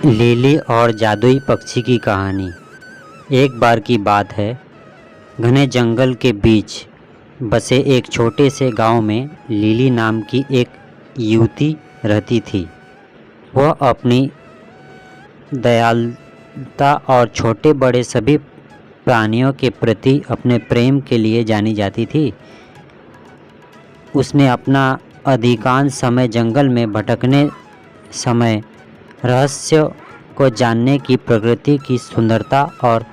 Lily और जादुई पक्षी की कहानी। एक बार की बात है, घने जंगल के बीच बसे एक छोटे से गांव में लिली नाम की एक युवती रहती थी। वह अपनी दयालुता और छोटे बड़े सभी प्राणियों के प्रति अपने प्रेम के लिए जानी जाती थी। उसने अपना अधिकांश समय जंगल में भटकने समय रहस्य को जानने की, प्रकृति की सुंदरता और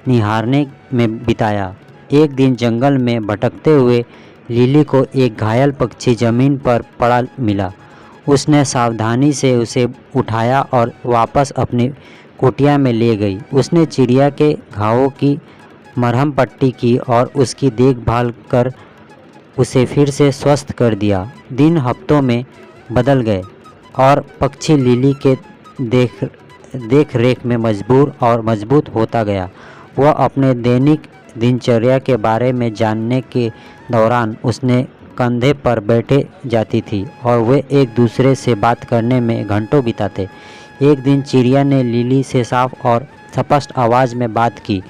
निहारने में बिताया। एक दिन जंगल में भटकते हुए लिली को एक घायल पक्षी जमीन पर पड़ा मिला। उसने सावधानी से उसे उठाया और वापस अपनी कुटिया में ले गई। उसने चिड़िया के घावों की मरहम पट्टी की और उसकी देखभाल कर उसे फिर से स्वस्थ कर दिया। दिन हफ्तों में बदल गए और पक्षी लिली के देख रेख में मजबूत होता गया। वह अपने दैनिक दिनचर्या के बारे में जानने के दौरान उसने कंधे पर बैठे जाती थी और वे एक दूसरे से बात करने में घंटों बिताते। एक दिन चिड़िया ने लिली से साफ और स्पष्ट आवाज़ में बात की।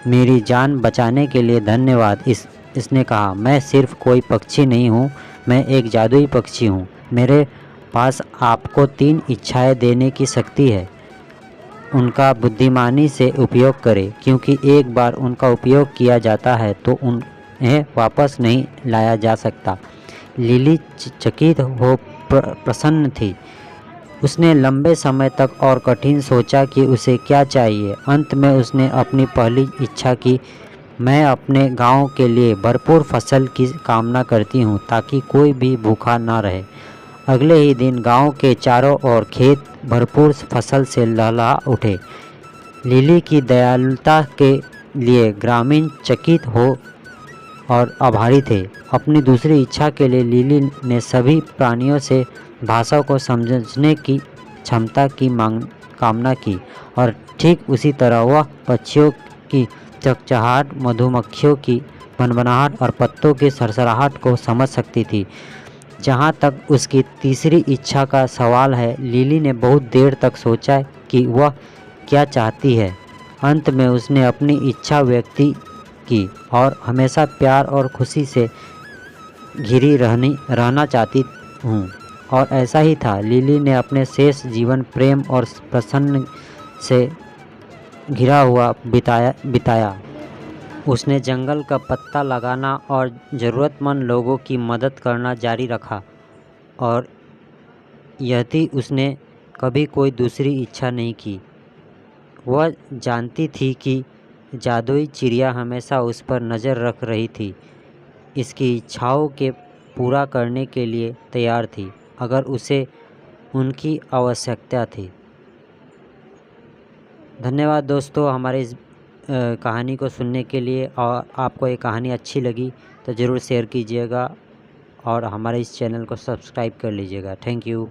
मेरी जान बचाने के लिए धन्यवाद। इसने कहा, मैं सिर्फ कोई पक्षी नहीं हूँ, मैं एक जादुई पक्षी हूँ। मेरे पास आपको 3 इच्छाएं देने की शक्ति है। उनका बुद्धिमानी से उपयोग करें, क्योंकि एक बार उनका उपयोग किया जाता है तो उन्हें वापस नहीं लाया जा सकता। लिली चकित हो प्रसन्न थी। उसने लंबे समय तक और कठिन सोचा कि उसे क्या चाहिए। अंत में उसने अपनी पहली इच्छा की। मैं अपने गांव के लिए भरपूर फसल की कामना करती हूँ, ताकि कोई भी भूखा ना रहे। अगले ही दिन गांव के चारों ओर खेत भरपूर फसल से लहलहा उठे। लिली की दयालुता के लिए ग्रामीण चकित हो और आभारी थे। अपनी दूसरी इच्छा के लिए लिली ने सभी प्राणियों से भाषा को समझने की क्षमता की कामना की और ठीक उसी तरह वह पक्षियों की चहचहाहट, मधुमक्खियों की भनभनाहट और पत्तों की सरसराहट को समझ सकती थी। जहाँ तक उसकी तीसरी इच्छा का सवाल है, लिली ने बहुत देर तक सोचा कि वह क्या चाहती है। अंत में उसने अपनी इच्छा व्यक्त की और हमेशा प्यार और खुशी से घिरी रहना चाहती हूँ। और ऐसा ही था। लिली ने अपने शेष जीवन प्रेम और प्रसन्न से घिरा हुआ बिताया। उसने जंगल का पत्ता लगाना और ज़रूरतमंद लोगों की मदद करना जारी रखा, और यदि उसने कभी कोई दूसरी इच्छा नहीं की। वह जानती थी कि जादुई चिड़िया हमेशा उस पर नज़र रख रही थी, इसकी इच्छाओं के पूरा करने के लिए तैयार थी, अगर उसे उनकी आवश्यकता थी। धन्यवाद दोस्तों, हमारे इस कहानी को सुनने के लिए। और आपको ये कहानी अच्छी लगी तो ज़रूर शेयर कीजिएगा और हमारे इस चैनल को सब्सक्राइब कर लीजिएगा। Thank you.